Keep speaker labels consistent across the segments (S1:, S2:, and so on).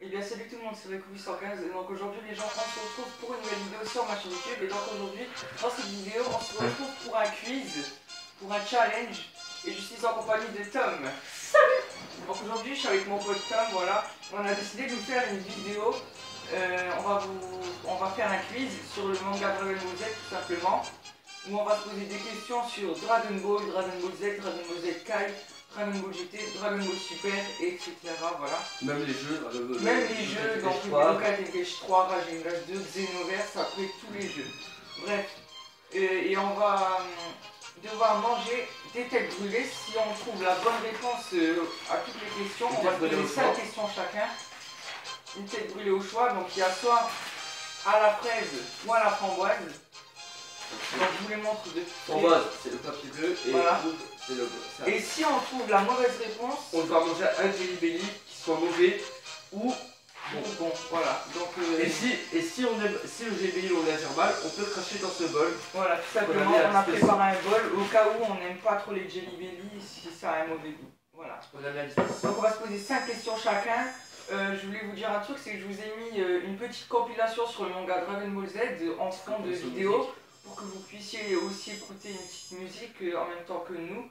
S1: Eh bien salut tout le monde, c'est Rico815 et donc aujourd'hui les gens on se retrouve pour une nouvelle vidéo sur ma chaîne YouTube et donc aujourd'hui dans cette vidéo on se retrouve pour un quiz, pour un challenge et je suis en compagnie de Tom. Salut. Donc aujourd'hui je suis avec mon pote Tom, voilà, on a décidé de vous faire une vidéo, on va faire un quiz sur le manga Dragon Ball Z tout simplement, où on va se poser des questions sur Dragon Ball, Dragon Ball Z, Dragon Ball Z Kai, Dragon Ball GT, Dragon Ball Super, etc. Voilà.
S2: Même les jeux,
S1: Même les jeux, donc Budokai Tenkaichi 3, Raging Dash 2, Xenoverse, après tous les jeux. Bref, et on va devoir manger des têtes brûlées si on trouve la bonne réponse à toutes les questions. On va poser 5 questions chacun. Une tête brûlée au choix, donc il y a soit à la fraise ou à la framboise. Donc je vous les montre de
S2: framboise, c'est le papier bleu et
S1: voilà.
S2: rouge, c'est le ça.
S1: Et si on trouve la mauvaise réponse,
S2: on devra manger un Jelly Belly qui soit mauvais ou
S1: bon, voilà. Donc,
S2: et si le Jelly Belly on l'a mal, on peut le cracher dans ce bol.
S1: Voilà, tout simplement, on a préparé un bol au cas où on n'aime pas trop les Jelly Belly, si ça a un mauvais goût. Voilà. Donc on va se poser 5 questions chacun. Je voulais vous dire un truc, c'est que je vous ai mis une petite compilation sur le manga Dragon Ball Z en fond de vidéo pour que vous puissiez aussi écouter une petite musique en même temps que nous.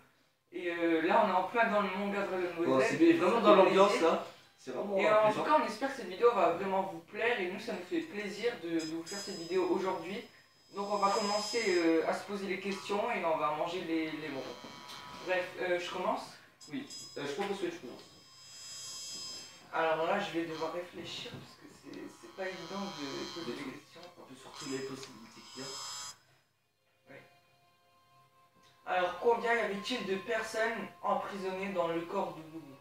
S1: Et là on est en plein dans le manga Dragon Ball Z.
S2: C'est vraiment dans l'ambiance là. Vraiment
S1: et en tout cas on espère que cette vidéo va vraiment vous plaire et nous ça nous fait plaisir de vous faire cette vidéo aujourd'hui. Donc on va commencer à se poser les questions et on va manger les bonbons. Bref, je commence?
S2: Oui, je propose que je commence.
S1: Alors là je vais devoir réfléchir parce que c'est pas évident de poser des questions.
S2: Un peu sur toutes les possibilités qu'il y a.
S1: Alors, combien y avait-il de personnes emprisonnées dans le corps de Boubou?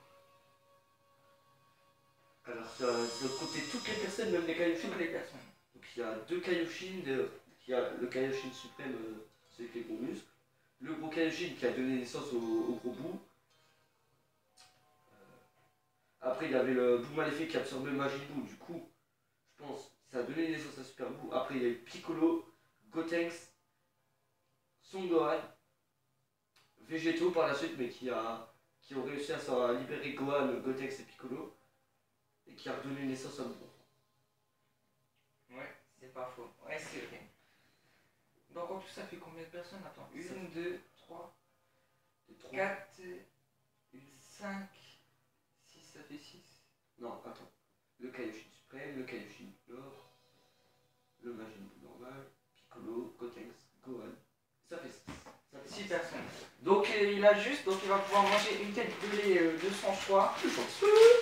S2: Alors, ça compter toutes les personnes, même les Kaioshin.
S1: Toutes les personnes.
S2: Donc, il y a deux Kaioshin, il y a le Kaioshin suprême, celui avec les gros muscles, le gros Kaioshin qui a donné naissance au gros Bou. Après, il y avait le Bou maléfique qui absorbait le Majin Buu, du coup, je pense que ça a donné naissance à Super Buu. Après, il y a eu Piccolo, Gotenks, Son Gohan. Végétaux par la suite, mais qui ont réussi à s'en libérer Gohan, Gotenks et Piccolo, et qui a redonné naissance à Bou.
S1: Ouais, c'est pas faux. Ouais, c'est vrai. Donc en tout ça fait combien de personnes? Attends, 1, 2, 3, 4, 5, 6, ça fait 6.
S2: Non, attends. Le Kaioshin suprême, le Kaioshin Lore, le Majin Buu normal, Piccolo, Gotenks, Gohan. Ça fait 6.
S1: 6 personnes. Donc il a juste, donc il va pouvoir manger une tête brûlée de son choix.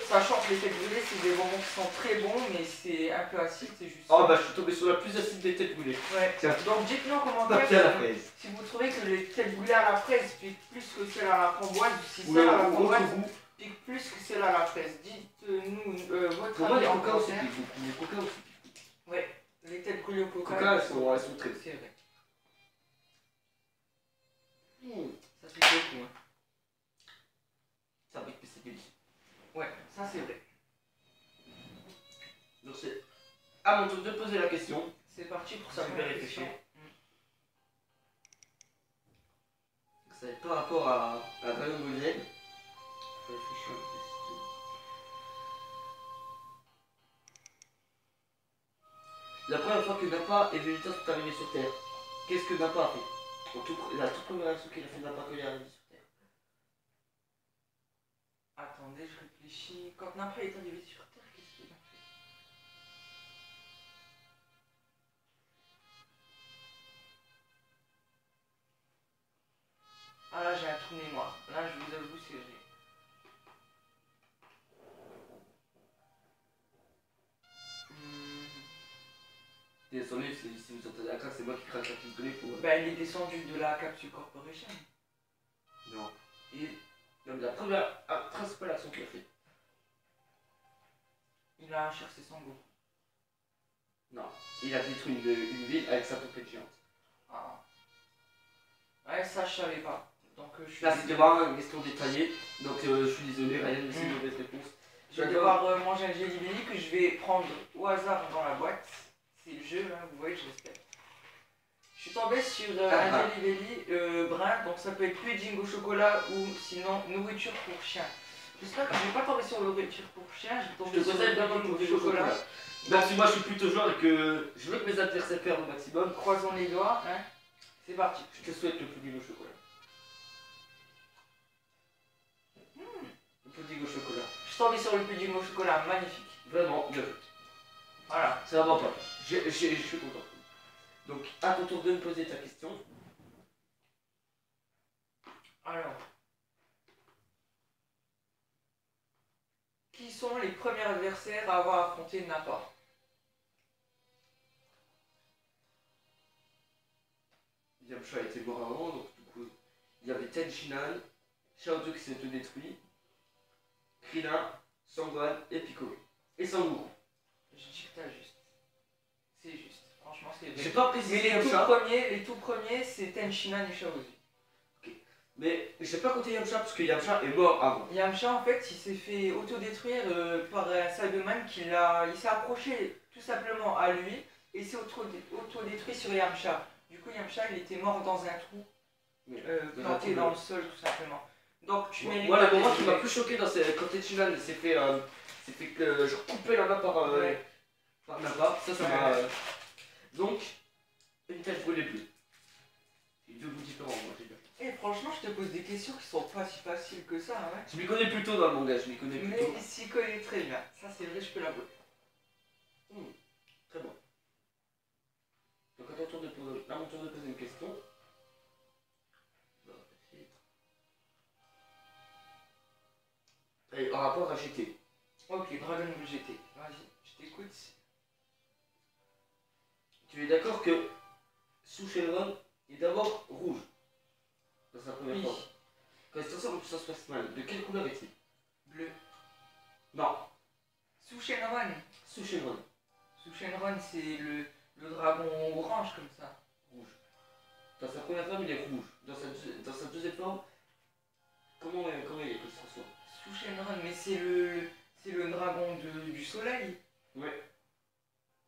S1: Sachant que les têtes brûlées c'est des bonbons qui sont très bons mais c'est un peu acide, c'est juste.
S2: Oh bah je suis tombé sur la plus acide des têtes brûlées.
S1: Ouais.
S2: Tiens.
S1: Donc dites-nous en commentaire si vous trouvez que les têtes brûlées à la fraise piquent plus que celles à la framboise ou si celles à la framboise piquent plus que celles à la fraise. Dites-nous votre avis en commentaire.
S2: Les coca aussi piquent.
S1: Ouais, les têtes brûlées au coca.
S2: Elles sont très bonnes.
S1: C'est vrai. Ça fait beaucoup, hein.
S2: Ça pique, mais c'est délicieux.
S1: Ouais, ça c'est vrai.
S2: Donc c'est à mon tour de poser la question.
S1: C'est parti pour ça.
S2: Je vais réfléchir. Ça va être par rapport à Dragon Ball Z. Je vais réfléchir à la question. La première fois que Nappa et Vegeta sont arrivés sur Terre, qu'est-ce que Nappa a fait? La toute première action qu'il a fait Nappa quand il est arrivé sur Terre.
S1: Attendez, je réfléchis. Quand Nappa est arrivé sur Terre, qu'est-ce qu'il a fait? Ah là j'ai un trou de mémoire. Là je vous avoue c'est vrai.
S2: Désolé si vous entendez la craque, c'est moi qui craque la petite donnée pour.
S1: Bah il est descendu de la Capsule Corporation.
S2: Non. Même la première principale action qu'il a fait.
S1: Il a cherché son goût.
S2: Non. Il a détruit une ville avec sa tempête géante.
S1: Ah. Ouais ça je savais pas. Donc je suis.
S2: Là c'était vraiment une question détaillée. Donc je suis désolé Ryan, mais c'est une mauvaise réponse.
S1: Je vais devoir manger un Jelly Belly que je vais prendre au hasard dans la boîte. C'est le jeu, hein, vous voyez, je respecte. Je suis tombé sur un Jelly Belly brun, donc ça peut être pudding au chocolat ou sinon nourriture pour chien. J'espère que je vais pas tomber sur le nourriture pour chien, je vais
S2: Je
S1: tomber
S2: te
S1: sur
S2: conseille
S1: le
S2: vraiment le
S1: pudding au
S2: pudding au
S1: chocolat.
S2: chocolat. Même si moi je suis plutôt joueur et que je veux que mes adversaires perdent au maximum,
S1: Croisons les doigts, hein. C'est parti.
S2: je te souhaite le pudding au chocolat. Le pudding au chocolat.
S1: Je suis tombé sur le pudding au chocolat, magnifique.
S2: Vraiment, bien joué.
S1: Voilà.
S2: C'est vraiment pas mal. Je suis content. Donc, à ton tour de me poser ta question.
S1: Alors. Qui sont les premiers adversaires à avoir affronté Nappa?
S2: Yamcha a été mort avant, donc du coup, il y avait Tenshinhan, Shao Tzu qui s'est autodétruit, Krillin, Sangohan et Piccolo. Et Sangoku.
S1: Je dis que t'as juste. C'est juste. Franchement, c'est
S2: J'ai
S1: vrai.
S2: pas
S1: Mais
S2: précisé
S1: les
S2: Yamcha,
S1: tout premiers, c'est Tenshinhan et Shao Tzu.
S2: mais j'ai pas compté Yamcha parce que Yamcha est mort avant.
S1: Yamcha, en fait, il s'est fait autodétruire par un Cyberman il s'est approché tout simplement à lui et s'est autodétruit sur Yamcha. Du coup, Yamcha, il était mort dans un trou, planté dans le sol, tout simplement. Donc, tu mets
S2: Moi, le moment qui m'a plus choqué dans quand Tenshinhan s'est fait genre couper la main par Nappa, ça m'a. Donc, une tête brûlée bleue. C'est deux goûts différents, moi, j'ai bien.
S1: Et franchement, je te pose des questions qui sont pas si faciles que ça, hein.
S2: Je m'y connais plutôt dans le manga, je m'y connais
S1: Mais
S2: plutôt.
S1: il s'y connaît très bien. Ça, c'est vrai, je peux l'avouer.
S2: Très bon. Donc, à mon tour de poser une question. Et en rapport à GT.
S1: Ok, Dragon Ball GT. Vas-y, je t'écoute.
S2: Tu es d'accord que Sous Shenron est d'abord rouge dans sa première
S1: Oui.
S2: forme. Quand il se transforme en puissance maximale, de quelle couleur est-il?
S1: Bleu.
S2: Non,
S1: Sous Shenron.
S2: Sous Shenron,
S1: Sous Shenron, c'est le dragon orange comme ça.
S2: rouge. Dans sa première forme, il est rouge. Dans sa deuxième forme, comment il est quand il se transforme?
S1: Sous Shenron, mais c'est le dragon du soleil.
S2: Ouais.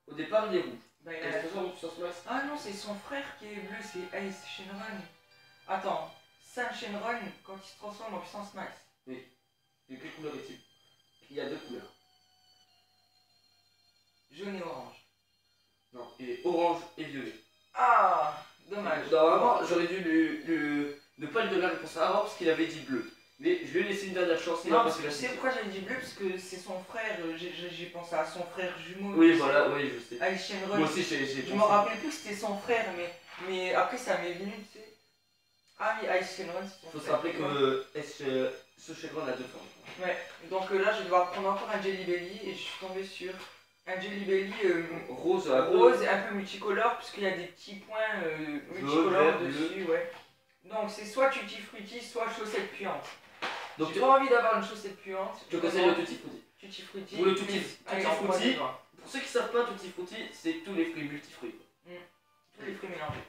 S2: Au départ, il est rouge.
S1: Bah,
S2: Quand il se transforme en puissance max,
S1: Ah non, c'est son frère qui est bleu, c'est Ace Shenron. Attends, Saint Shenron, quand il se transforme en puissance max.
S2: de quelle couleur est-il? Il y a deux couleurs.
S1: Jaune et orange.
S2: Non, il est orange et violet.
S1: Ah, dommage.
S2: Normalement, j'aurais dû ne pas lui donner la réponse avant parce qu'il avait dit bleu. Mais je lui ai laissé une dernière chance.
S1: Non, parce que tu sais pourquoi j'avais dit bleu? Parce que c'est son frère, j'ai pensé à son frère jumeau.
S2: Oui,
S1: tu
S2: voilà,
S1: sais.
S2: oui, je sais.
S1: Ace Shenron.
S2: Moi aussi, j'ai
S1: Je
S2: pensé.
S1: me rappelais plus que c'était son frère, mais après ça m'est venu, tu sais. Ah oui, Ace Shenron, c'est son
S2: Il faut se
S1: frère.
S2: rappeler que ce chevron a deux formes.
S1: Ouais, donc là je vais devoir prendre encore un Jelly Belly et je suis tombé sur un Jelly Belly
S2: Rose,
S1: rose, un peu multicolore, puisqu'il y a des petits points multicolores
S2: vert,
S1: dessus, ouais. Donc c'est soit Tutti Frutti, soit chaussette puante.
S2: Donc,
S1: J'ai pas envie d'avoir une chaussette puante.
S2: je te conseille le Tutti Frutti.
S1: Tutti Frutti.
S2: Ou le Tutti
S1: Allez,
S2: Frutti.
S1: on croise les doigts.
S2: Pour ceux qui savent pas, Tutti Frutti, c'est tous les fruits multifruits.
S1: Tous les fruits mélangés.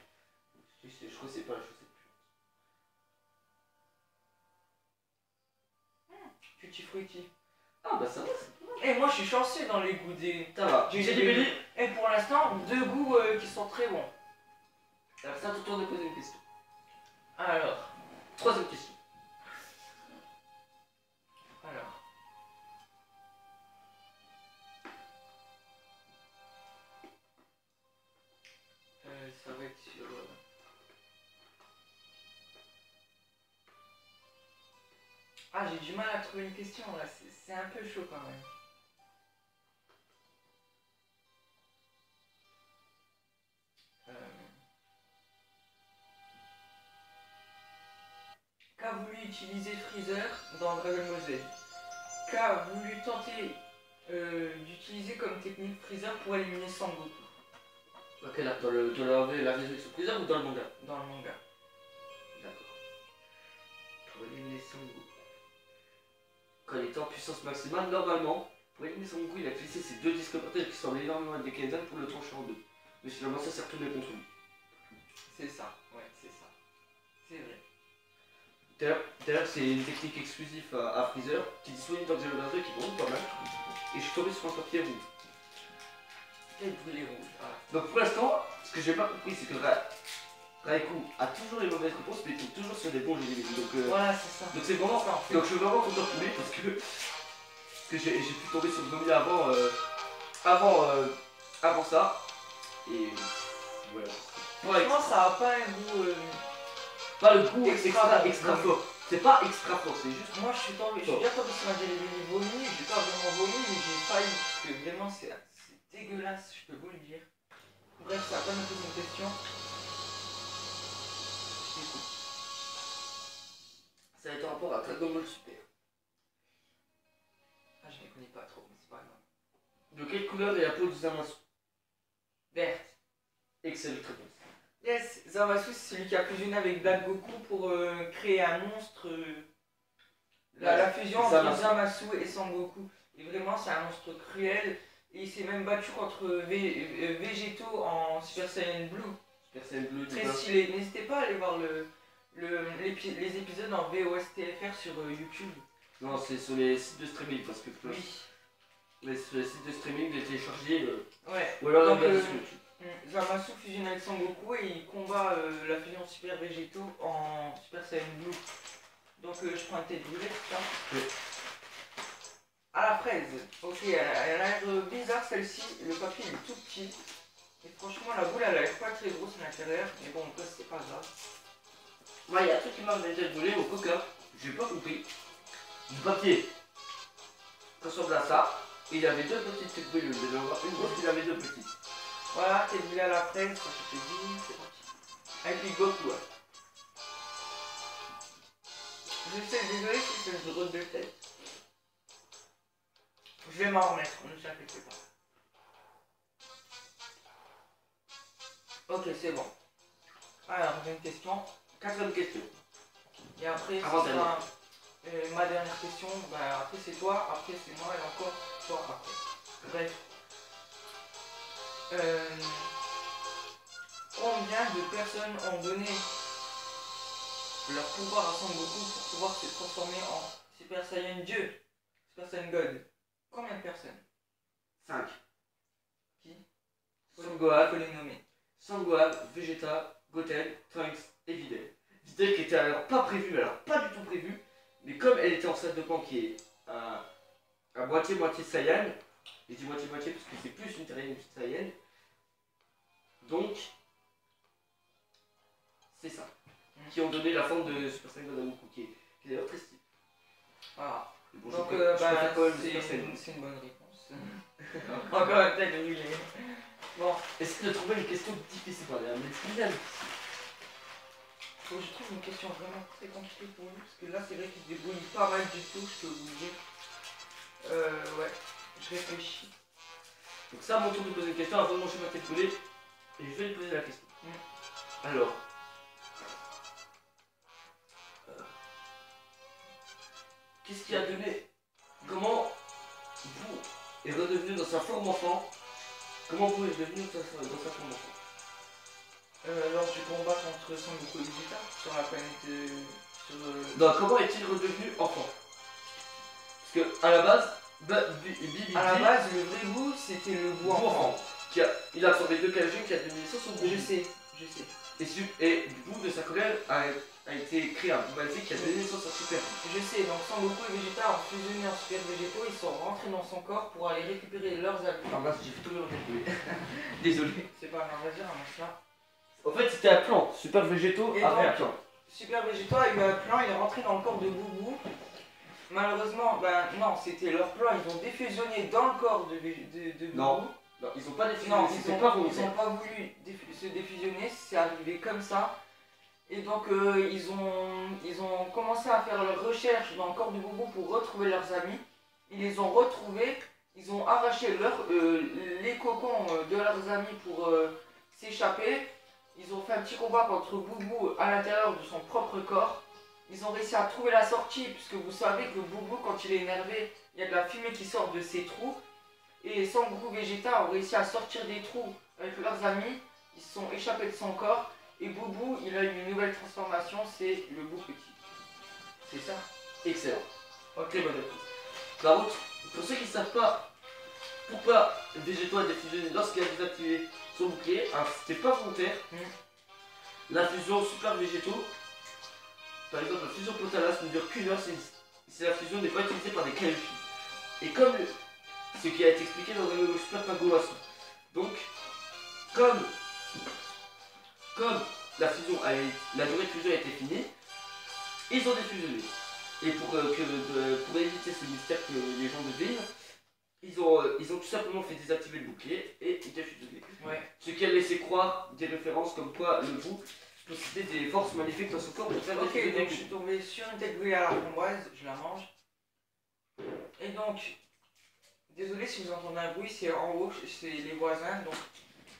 S2: Je crois que c'est pas la chaussette puante.
S1: Tutti Frutti.
S2: Ah bah ça va, c'est pas mal.
S1: Et moi je suis chanceux dans les goûts des.
S2: Ça va.
S1: J'ai
S2: J'ai
S1: des
S2: dit Belly.
S1: Et pour l'instant, deux goûts qui sont très bons.
S2: Alors c'est à ton tour de poser une question.
S1: Alors.
S2: Troisième question.
S1: Alors. Ça va être sur. Ah, j'ai du mal à trouver une question là, c'est un peu chaud quand même. Qu'a voulu utiliser Freezer dans Dragon Ball Z? Qu'a voulu tenter d'utiliser comme technique Freezer pour éliminer Sangoku
S2: Ok, là, dans la résolution Freezer ou dans le manga?
S1: dans le manga?
S2: D'accord. Pour éliminer Sangoku. Quand il était en puissance maximale, normalement, pour éliminer Sangoku, il a utilisé ses deux disques portables qui ressemblent énormément à des Kaizen pour le trancher en deux. Mais finalement, ça s'est retourné contre lui.
S1: C'est ça, ouais, c'est ça. C'est vrai.
S2: D'ailleurs, c'est une technique exclusive à Freezer qui est disponible dans Xenoverse 2 qui vend pas mal. Et je suis tombé sur un papier rouge.
S1: Quel brûlé rouge. Ah.
S2: Donc pour l'instant, ce que j'ai pas compris, c'est que là, Raikou a toujours les mauvaises réponses, mais il tombe toujours sur des bons jeux vidéo. Donc
S1: Voilà, c'est ça.
S2: donc c'est vraiment
S1: ça en fait.
S2: donc je suis vraiment content pour lui parce que j'ai pu tomber sur le Gomi avant ça. Et voilà.
S1: Franchement, ça a pas un goût.
S2: Pas le goût
S1: Extra
S2: extra
S1: bon.
S2: fort. C'est pas extra fort, c'est juste.
S1: Moi, je suis déjà tombé sur un délire vomi. J'ai pas vraiment vomi, mais j'ai failli. Parce que vraiment, c'est dégueulasse, je peux vous le dire. Bref, ça va pas me poser une question. Je t'écoute.
S2: Ça va être en rapport à Dragon Ball Super.
S1: Ah, je les connais pas trop, mais c'est pas grave.
S2: De quelle couleur est la peau de Zamasu?
S1: Verte.
S2: Excellente réponse.
S1: Yes, Zamasu, c'est celui qui a fusionné avec Black Goku pour créer un monstre. La fusion entre Zamasu et Sangoku. Et vraiment, c'est un monstre cruel. Et il s'est même battu contre Végétaux en Super Saiyan Blue.
S2: Super Saiyan Blue,
S1: très stylé. N'hésitez pas à aller voir les épisodes en VOSTFR sur YouTube.
S2: Non, c'est sur les sites de streaming parce que.
S1: Oui.
S2: Mais sur les sites de streaming, de télécharger.
S1: Ouais.
S2: Ou alors
S1: donc,
S2: sur YouTube.
S1: Zamasu fusionne avec Sangoku et il combat la fusion Super Végétaux en Super Saiyan Blue. Donc je prends un tête brûlée, c'est ça?
S2: Oui.
S1: À la fraise. Ok, elle a l'air bizarre celle-ci. Le papier il est tout petit. Et franchement, la boule elle a l'air pas très grosse à l'intérieur. Mais bon, en fait, c'est pas grave.
S2: Moi, il y a un truc qui m'a déjà volé au coca. J'ai pas compris. Du papier. Ça ressemble à ça. Et il y avait deux petites têtes brûlées. Une grosse, il avait deux petites.
S1: Voilà, tête brûlée à la fraise, ça je te dis, c'est parti. Avec Big Goku, ouais. Je sais, désolé si c'est une drôle de tête. Je vais m'en remettre, ne s'inquiétez pas. Ok, c'est bon. Alors, j'ai une question.
S2: Quatrième question.
S1: Et après, ce
S2: Avant
S1: sera ma dernière question. Bah, après, c'est toi, après, c'est moi, et encore toi après. Bref. Combien de personnes ont donné leur pouvoir à Son Goku pour pouvoir se transformer en Super Saiyan Dieu, Super Saiyan God? Combien de personnes?
S2: 5.
S1: Qui?
S2: Son Gohan,
S1: faut les nommer.
S2: Sangohan, Vegeta, Goten, Trunks et Videl. Videl qui était alors pas prévu, alors pas du tout prévu, mais comme elle était en salle de camp qui est à moitié-moitié Saiyan, je dis moitié-moitié parce que c'est plus une Terrienne qu'une Saiyan, donc c'est ça. Qui ont donné la forme de Super Saiyan God à Goku, qui est d'ailleurs très stylé.
S1: Voilà.
S2: Bon,
S1: donc c'est une bonne réponse. Encore un tête brûlée. Bon.
S2: Essaye de trouver une question difficile pour aller, mais finale.
S1: Faut que je trouve une question vraiment très compliquée pour lui, parce que là c'est vrai qu'il se débrouille pas mal du tout, je peux vous le dire. Ouais, je réfléchis.
S2: Donc ça, à mon tour de poser une question avant de manger ma tête brûlée, et je vais lui poser la question. Alors. Qu'est-ce qui a donné? Comment Boo est redevenu dans sa forme enfant? Comment Boo est devenu dans sa forme enfant?
S1: Lors du combat contre Son Goku et Vegeta sur la planète.
S2: Non, comment est-il redevenu enfant? Parce que à la base,
S1: à la base, le vrai Boo c'était le Boo enfant.
S2: Il a absorbé 2 Kaijin qui a donné naissance au Boo.
S1: Je sais.
S2: Et Boo de sa colère a été créé un Boo maléfique qui a donné naissance à Super.
S1: Je sais, donc Son Goku et Vegeta ont fusionné en Super Végétaux, ils sont rentrés dans son corps pour aller récupérer leurs habits.
S2: Ah mince, j'ai fait tomber mon tête. Désolé.
S1: C'est pas grave, vas-y, ramasse ça.
S2: En fait, c'était un plan. Super Végétaux avait un plan.
S1: Super Végétaux a eu un plan, il est rentré dans le corps de Boubou. Malheureusement, ben non, c'était leur plan, ils ont défusionné dans le corps de Boubou.
S2: Non, ils ont pas défusionné.
S1: Non, ils ont pas voulu se défusionner, c'est arrivé comme ça. Et donc ils ont commencé à faire leurs recherches dans le corps de Boubou pour retrouver leurs amis. Ils les ont retrouvés, ils ont arraché les cocons de leurs amis pour s'échapper. Ils ont fait un petit combat contre Boubou à l'intérieur de son propre corps. Ils ont réussi à trouver la sortie, puisque vous savez que Boubou, quand il est énervé, il y a de la fumée qui sort de ses trous. Et Sangoku et Vegeta ont réussi à sortir des trous avec leurs amis. Ils se sont échappés de son corps. Et Boubou, il a eu une nouvelle transformation, c'est le Boo petit. C'est ça?
S2: Excellent.
S1: Ok,
S2: bonne réponse. Par contre, pour ceux qui ne savent pas pourquoi Végéto a défusionné lorsqu'il a désactivé son bouclier, c'était pas volontaire. l'infusion super végétaux. Par exemple, la fusion Potalas ne dure qu'une heure si la fusion n'est pas utilisée par des Kaioshi. Et comme ce qui a été expliqué dans le Super Pagoasu. Donc, comme la durée de fusion a été finie, ils ont défusionné. Et pour éviter ce mystère que les gens devinent, ils ont tout simplement fait désactiver le bouclier et défusionné.
S1: Ouais.
S2: Ce qui a laissé croire des références comme quoi le loup possédait des forces maléfiques dans son corps pour faire
S1: Ok,
S2: défusionner.
S1: donc je suis tombé sur une tête brûlée à la framboise, je la mange. Et donc, désolé si vous entendez un bruit, c'est en haut, c'est les voisins. Donc,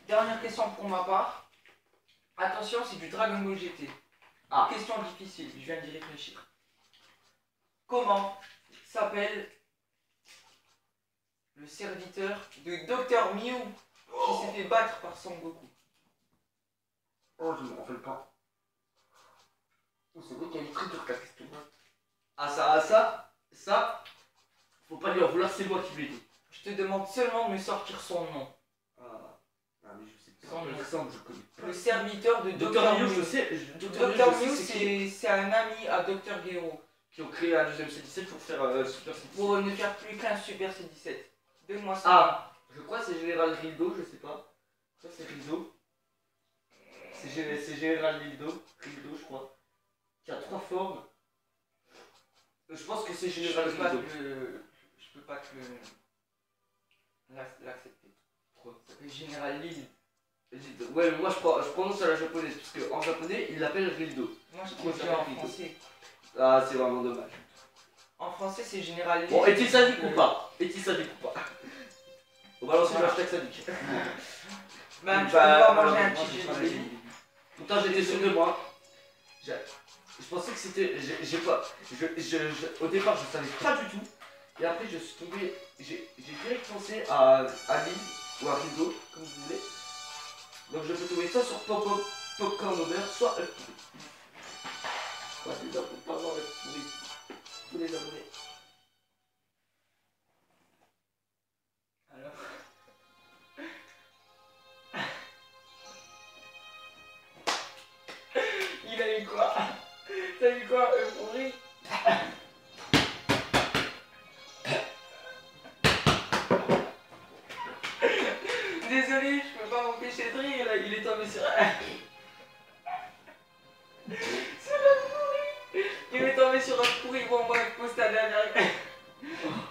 S1: dernière question pour ma part. Attention, c'est du Dragon Ball GT.
S2: Ah.
S1: Question difficile, je viens d'y réfléchir. Comment s'appelle le serviteur de Dr Mew qui s'est fait battre par Son Goku?
S2: Oh, je me rappelle pas. Oh, c'est vrai qu'elle est très dure ta question. Ah, ça, faut pas lui en vouloir, c'est moi qui lui ai dit.
S1: Je te demande seulement de me sortir son nom.
S2: Ah mais je sais pas.
S1: Son nom.
S2: Je connais pas.
S1: Le serviteur de
S2: Dr.
S1: Dr
S2: Mew,
S1: Mew.
S2: je sais.
S1: Dr Mew, c'est un ami à Dr Gero.
S2: Qui ont créé un deuxième C17 pour faire Super C17.
S1: Pour ne faire plus qu'un Super C17. Donne-moi ça.
S2: Ah, je crois que c'est Général Rildo, je sais pas. Ça c'est Rildo. C'est Général Rildo, je crois. Qui a 3 formes. Je pense que c'est Général Rildo.
S1: Je peux pas te l'accepter. Ça s'appelle Général Lille.
S2: Ouais, moi je prononce à la japonaise, parce qu'en japonais il l'appelle Rildo.
S1: Moi je trouve ça en français.
S2: Ah, c'est vraiment dommage.
S1: En français c'est Général Lille.
S2: Bon, est-il sadique ou pas? Est-il sadique ou pas? On va lancer le hashtag sadique.
S1: Bah, tu vas manger un petit jelly.
S2: Pourtant j'étais sûr de moi. Je pensais que c'était. Au départ je savais pas du tout. Et après je suis tombé. J'ai direct pensé à Lille ou à Rildo, comme vous voulez. Donc je peux tomber soit sur Popcorn au beurre, soit œuf pourri. Ouais, c'est ça, pour pas avoir œuf pourri. Tous les abonnés.
S1: Alors. Il a eu quoi? T'as eu quoi, œuf pourri? Désolé, je peux pas m'empêcher de rire, là, il est tombé sur... sur l'œuf pourri. Il est tombé sur l'œuf pourri, bon bref, pose ta dernière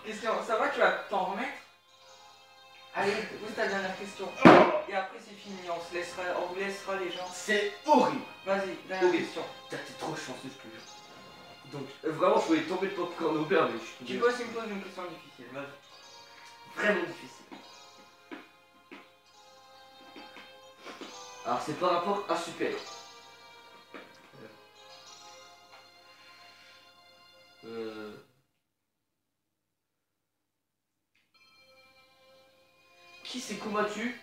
S1: question. Ça va, tu vas t'en remettre? Allez, pose ta dernière question. Et après c'est fini, on vous laissera les gens.
S2: C'est horrible.
S1: Vas-y, dernière
S2: Horrible.
S1: question.
S2: T'es trop chanceux, je te jure. Donc, vraiment, je voulais tomber de popcorn au beurre, mais je suis
S1: Tu peux aussi me poser une question difficile, vas-y.
S2: vraiment difficile. Alors, c'est par rapport à Super. Qui s'est combattu?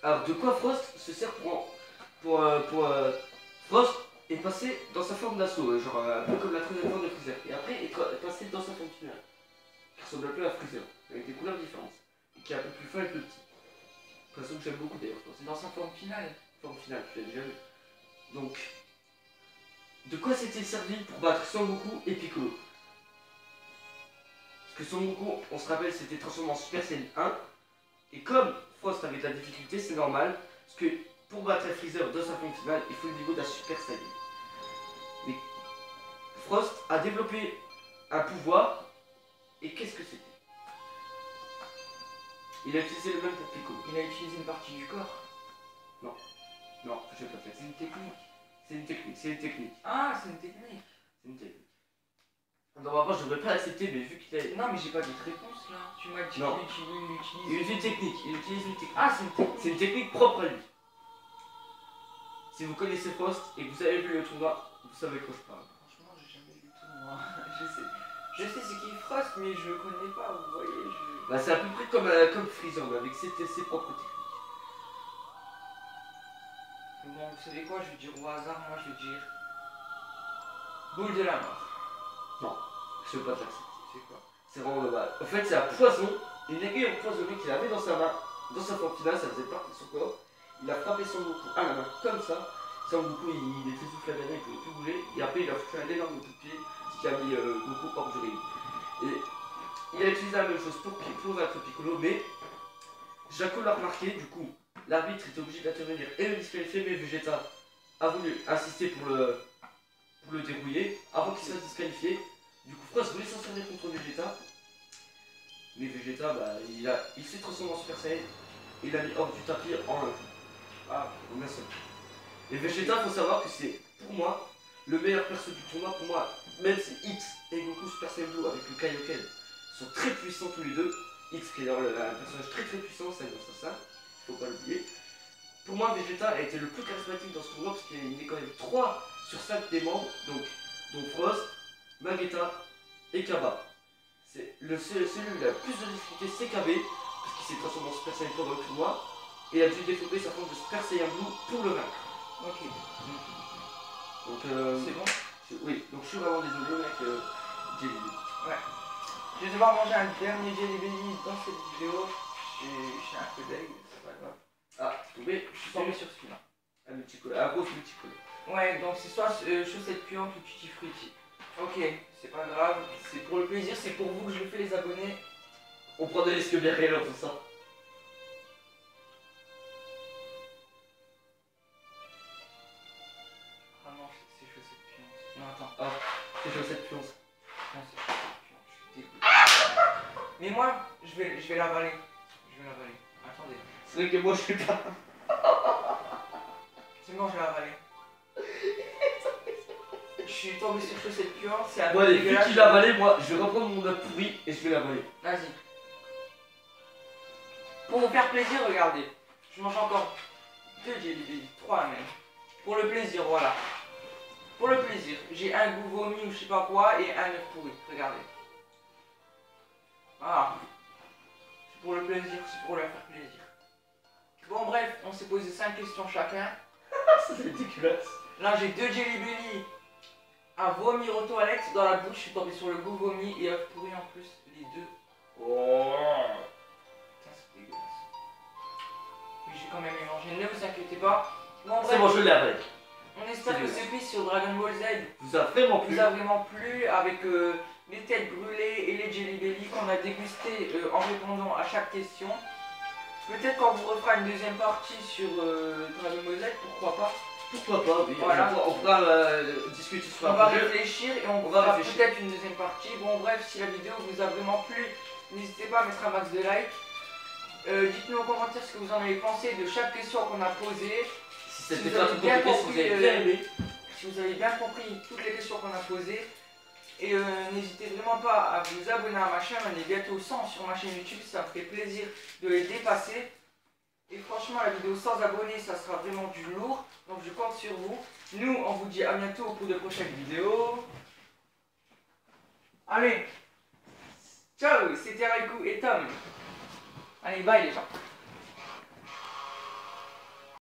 S2: Alors, de quoi Frost se sert Frost est passé dans sa forme d'assaut, genre un peu comme la troisième forme de Freezer. Et après, est passé dans sa forme finale, qui ressemble un peu à Freezer, avec des couleurs différentes, et qui est un peu plus fin et plus petit. Façon que j'aime beaucoup d'ailleurs.
S1: Dans sa forme finale.
S2: Forme finale, tu l'as déjà vu. Donc, de quoi s'est-il servi pour battre Son Goku et Piccolo? Parce que Son Goku, on se rappelle, c'était transformé en Super Saiyan 1. Et comme Frost avait de la difficulté, c'est normal. Parce que pour battre Freezer dans sa forme finale, il faut le niveau d'un Super Saiyan. Mais Frost a développé un pouvoir. Et qu'est-ce que c'était? Il a utilisé le même pour Piccolo.
S1: Il a utilisé une partie du corps.
S2: Non, je vais pas faire.
S1: C'est une technique.
S2: C'est une technique, c'est une technique.
S1: Ah, c'est une technique.
S2: C'est une technique. Normalement, je devrais pas l'accepter, mais vu qu'il est.
S1: Non, mais j'ai pas de réponse là. Tu m'as dit
S2: Non.
S1: qu'il utilise.
S2: Il utilise une technique, il utilise une technique.
S1: Ah, c'est une technique.
S2: C'est une technique propre à lui. Si vous connaissez Frost et que vous avez vu le tournoi, vous savez de quoi je parle.
S1: Franchement, j'ai jamais vu tout moi. Je sais ce qu'il Frost, mais je connais pas, vous voyez.
S2: Bah, c'est à peu près comme Freezer, mais avec ses propres techniques.
S1: Bon, vous savez quoi, je vais dire au hasard, moi je vais dire. Boule de la mort.
S2: Non, je veux pas t'accepter.
S1: C'est quoi?
S2: C'est vraiment dommage. En fait, c'est un poison, une aiguille empoisonnée qu'il avait dans sa main, dans sa forme finale, ça faisait partie de son corps. il a frappé Son Goku à la main comme ça. Son Goku il était soufflé à la main, il pouvait plus bouger. Et après il a fait un énorme coup de pied, ce qui a mis Goku hors du ring. Et il a utilisé la même chose pour vaincre Piccolo, mais Jaco l'a remarqué, du coup l'arbitre était obligé d'intervenir et le disqualifier, mais Vegeta a voulu insister pour le dérouiller avant qu'il soit disqualifié. Du coup Frost voulait s'en servir contre Vegeta, mais Vegeta il s'est transformé en Super Saiyan et il a mis hors du tapis en un seul. Et Vegeta, faut savoir que c'est pour moi le meilleur perso du tournoi. Pour moi, même si X et Goku Super Saiyan Blue avec le Kaioken sont très puissants tous les deux, X qui est un personnage très puissant, c'est un assassin, faut pas l'oublier. Pour moi, Vegeta a été le plus charismatique dans ce tournoi parce qu'il est quand même 3 sur 5 des membres, donc Frost, Magetta et Kaba. C'est celui qui a le plus de difficulté, c'est KB, parce qu'il s'est transformé en Super Saiyan pendant le tournoi, et il a dû développer sa forme de Super Saiyan Blue pour le vaincre.
S1: Ok.
S2: Donc
S1: c'est bon.
S2: Oui, donc je suis vraiment désolé mec, Jelly Belly.
S1: Ouais. Je vais devoir manger un dernier Jelly Belly dans cette vidéo. J'ai un peu d'aigle, c'est pas grave.
S2: Ah, c'est tombé.
S1: Je suis tombé sur celui-là.
S2: Un gros multicolore.
S1: Ouais, donc c'est soit chaussettes puantes ou tutti frutti. Ok, c'est pas grave, c'est pour le plaisir, c'est pour vous que je le fais les abonnés.
S2: On prend des risques bien réels pour ça.
S1: Ah non, c'est chaussettes puantes. Non, attends.
S2: Ah, c'est chaussettes puantes.
S1: Non, c'est chaussettes puantes, je suis dégoûté. Mais moi, je vais l'avaler. Je vais l'avaler. Attendez.
S2: C'est vrai que moi je sais pas.
S1: C'est bon, je l'ai avalé. Je suis tombé sur chaussettes puantes, c'est un
S2: Bon allez, vu qu'il l'a avalé, moi je vais reprendre mon œuf pourri et je vais l'avaler.
S1: Vas-y. Pour vous faire plaisir, regardez. Je mange encore 2 Jelly Belly, 3 même. Pour le plaisir, voilà. Pour le plaisir. J'ai un goût vomi ou je sais pas quoi et un œuf pourri. Regardez. Voilà. C'est pour le plaisir, c'est pour leur faire plaisir. Bon bref, on s'est posé 5 questions chacun.
S2: C'est dégueulasse.
S1: Là j'ai 2 Jelly Belly à vomir aux toilettes dans la bouche. Je suis tombé sur le goût vomi et œuf pourri en plus. Les deux.
S2: Oh.
S1: Putain, c'est dégueulasse. Mais j'ai quand même y mangé. Ne vous inquiétez pas. Bon,
S2: C'est bon, je l'ai avalé.
S1: On espère que ce quiz sur Dragon Ball Z
S2: vous a vraiment
S1: plu avec les têtes brûlées et les Jelly Belly qu'on a dégusté en répondant à chaque question. Peut-être qu'on vous refera une deuxième partie sur Dragon Ball Z, pourquoi pas.
S2: Pourquoi pas, oui.
S1: Voilà.
S2: On pourra discuter sur
S1: on va réfléchir et on
S2: va
S1: fera
S2: réfléchir.
S1: peut-être une deuxième partie. Bon bref, si la vidéo vous a vraiment plu, n'hésitez pas à mettre un max de like. Dites-nous en commentaire ce que vous en avez pensé de chaque question qu'on a posée.
S2: Si c'était pas tout compliqué, si vous avez bien aimé.
S1: Si vous avez bien compris toutes les questions qu'on a posées. Et n'hésitez vraiment pas à vous abonner à ma chaîne, on est bientôt 100 sur ma chaîne YouTube, ça me ferait plaisir de les dépasser. Et franchement, la vidéo sans abonnés, ça sera vraiment du lourd, donc je compte sur vous. Nous, on vous dit à bientôt pour de prochaines vidéos. Allez, ciao, c'était Raikou et Tom. Allez, bye les gens.